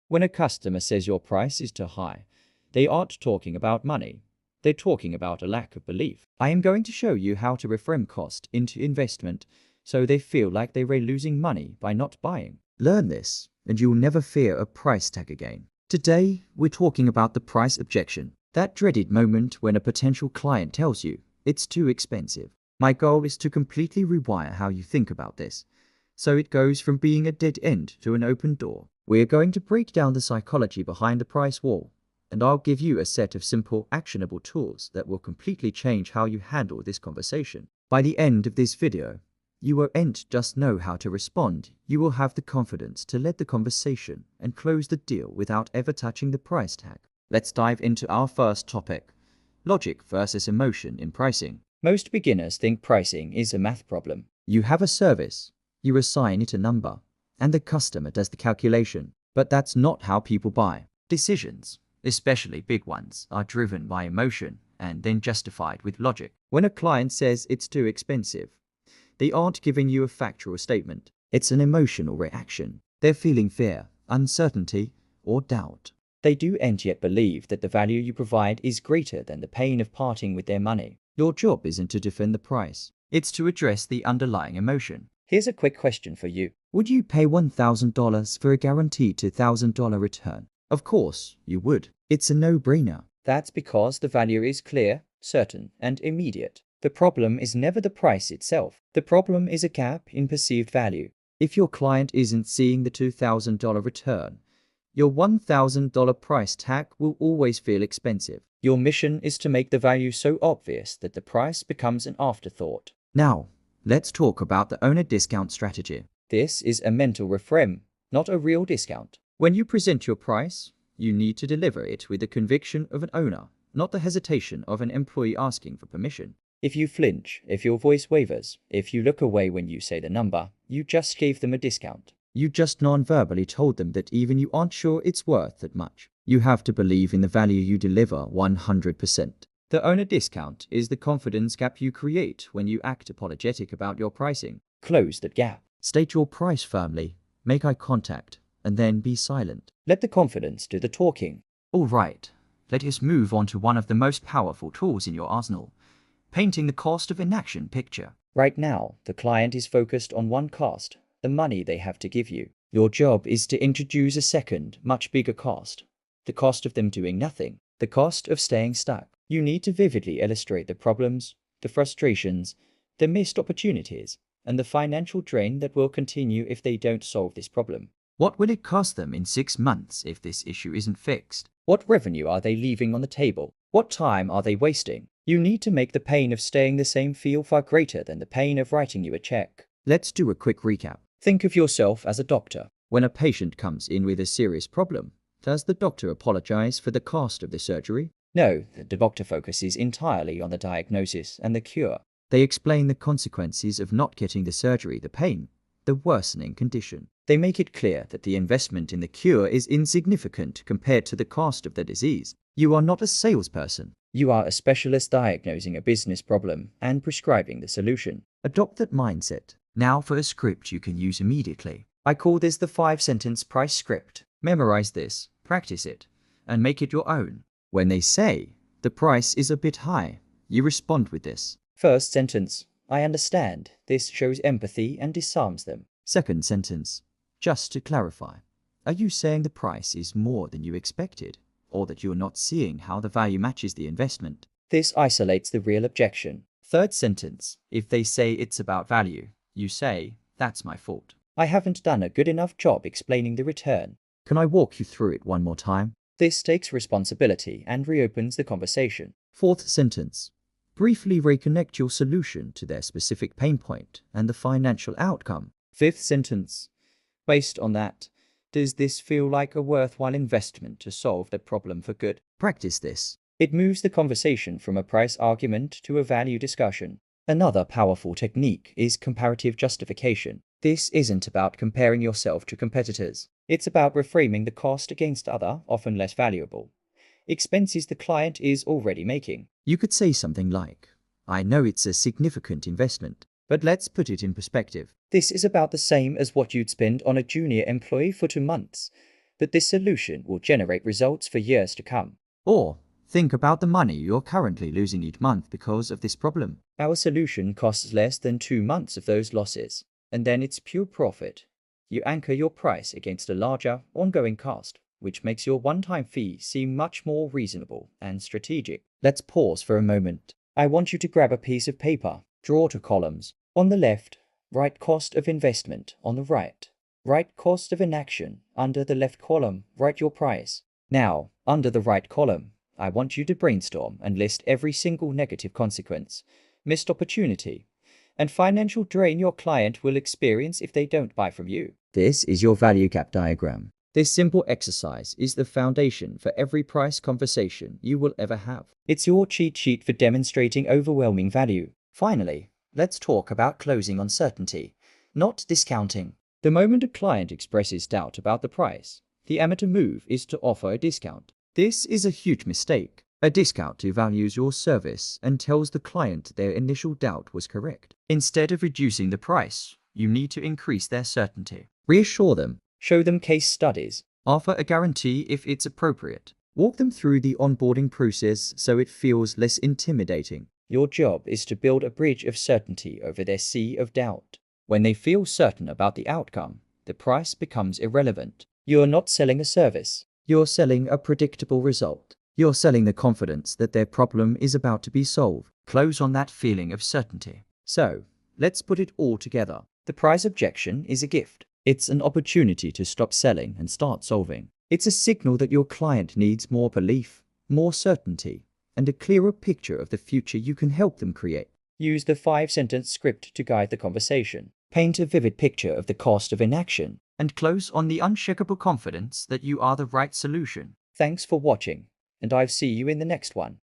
When a customer says your price is too high, they aren't talking about money. They're talking about a lack of belief. I am going to show you how to reframe cost into investment so they feel like they're losing money by not buying. Learn this, and you'll never fear a price tag again. Today, we're talking about the price objection, that dreaded moment when a potential client tells you it's too expensive. My goal is to completely rewire how you think about this, so it goes from being a dead end to an open door. We're going to break down the psychology behind the price war, and I'll give you a set of simple, actionable tools that will completely change how you handle this conversation. By the end of this video, you won't just know how to respond, you will have the confidence to lead the conversation and close the deal without ever touching the price tag. Let's dive into our first topic: logic versus emotion in pricing. Most beginners think pricing is a math problem. You have a service, you assign it a number, and the customer does the calculation. But that's not how people buy. Decisions, especially big ones, are driven by emotion and then justified with logic. When a client says it's too expensive, they aren't giving you a factual statement. It's an emotional reaction. They're feeling fear, uncertainty, or doubt. They don't yet believe that the value you provide is greater than the pain of parting with their money. Your job isn't to defend the price. It's to address the underlying emotion. Here's a quick question for you. Would you pay $1,000 for a guaranteed $2,000 return? Of course, you would. It's a no-brainer. That's because the value is clear, certain, and immediate. The problem is never the price itself. The problem is a gap in perceived value. If your client isn't seeing the $2,000 return, your $1,000 price tag will always feel expensive. Your mission is to make the value so obvious that the price becomes an afterthought. Now, let's talk about the owner discount strategy. This is a mental reframe, not a real discount. When you present your price, you need to deliver it with the conviction of an owner, not the hesitation of an employee asking for permission. If you flinch, if your voice wavers, if you look away when you say the number, you just gave them a discount. You just non-verbally told them that even you aren't sure it's worth that much. You have to believe in the value you deliver 100%. The owner discount is the confidence gap you create when you act apologetic about your pricing. Close that gap. State your price firmly, make eye contact, and then be silent. Let the confidence do the talking. All right, let us move on to one of the most powerful tools in your arsenal: painting the cost of inaction picture. Right now, the client is focused on one cost: the money they have to give you. Your job is to introduce a second, much bigger cost: the cost of them doing nothing, the cost of staying stuck. You need to vividly illustrate the problems, the frustrations, the missed opportunities, and the financial drain that will continue if they don't solve this problem. What will it cost them in 6 months if this issue isn't fixed? What revenue are they leaving on the table? What time are they wasting? You need to make the pain of staying the same feel far greater than the pain of writing you a check. Let's do a quick recap. Think of yourself as a doctor. When a patient comes in with a serious problem, does the doctor apologize for the cost of the surgery? No, the doctor focuses entirely on the diagnosis and the cure. They explain the consequences of not getting the surgery, the pain, the worsening condition. They make it clear that the investment in the cure is insignificant compared to the cost of the disease. You are not a salesperson. You are a specialist diagnosing a business problem and prescribing the solution. Adopt that mindset. Now for a script you can use immediately. I call this the 5-sentence price script. Memorize this, practice it, and make it your own. When they say, the price is a bit high, you respond with this. First sentence: I understand. This shows empathy and disarms them. Second sentence: just to clarify, are you saying the price is more than you expected, or that you're not seeing how the value matches the investment? This isolates the real objection. Third sentence: if they say it's about value, you say, that's my fault. I haven't done a good enough job explaining the return. Can I walk you through it one more time? This takes responsibility and reopens the conversation. Fourth sentence: briefly reconnect your solution to their specific pain point and the financial outcome. Fifth sentence: based on that, does this feel like a worthwhile investment to solve the problem for good? Practice this. It moves the conversation from a price argument to a value discussion. Another powerful technique is comparative justification. This isn't about comparing yourself to competitors. It's about reframing the cost against other, often less valuable, expenses the client is already making. You could say something like, I know it's a significant investment, but let's put it in perspective. This is about the same as what you'd spend on a junior employee for 2 months, but this solution will generate results for years to come. Or think about the money you're currently losing each month because of this problem. Our solution costs less than 2 months of those losses, and then it's pure profit. You anchor your price against a larger, ongoing cost, which makes your one-time fee seem much more reasonable and strategic. Let's pause for a moment. I want you to grab a piece of paper, draw 2 columns. On the left, write cost of investment. On the right, write cost of inaction. Under the left column, write your price. Now, under the right column, I want you to brainstorm and list every single negative consequence, missed opportunity, and financial drain your client will experience if they don't buy from you. This is your value gap diagram. This simple exercise is the foundation for every price conversation you will ever have. It's your cheat sheet for demonstrating overwhelming value. Finally, let's talk about closing uncertainty, not discounting. The moment a client expresses doubt about the price, the amateur move is to offer a discount. This is a huge mistake. A discount devalues your service and tells the client their initial doubt was correct. Instead of reducing the price, you need to increase their certainty. Reassure them, show them case studies, offer a guarantee if it's appropriate. Walk them through the onboarding process so it feels less intimidating. Your job is to build a bridge of certainty over their sea of doubt. When they feel certain about the outcome, the price becomes irrelevant. You're not selling a service. You're selling a predictable result. You're selling the confidence that their problem is about to be solved. Close on that feeling of certainty. So, let's put it all together. The price objection is a gift. It's an opportunity to stop selling and start solving. It's a signal that your client needs more belief, more certainty, and a clearer picture of the future you can help them create. Use the 5-sentence script to guide the conversation. Paint a vivid picture of the cost of inaction, and close on the unshakable confidence that you are the right solution. Thanks for watching, and I'll see you in the next one.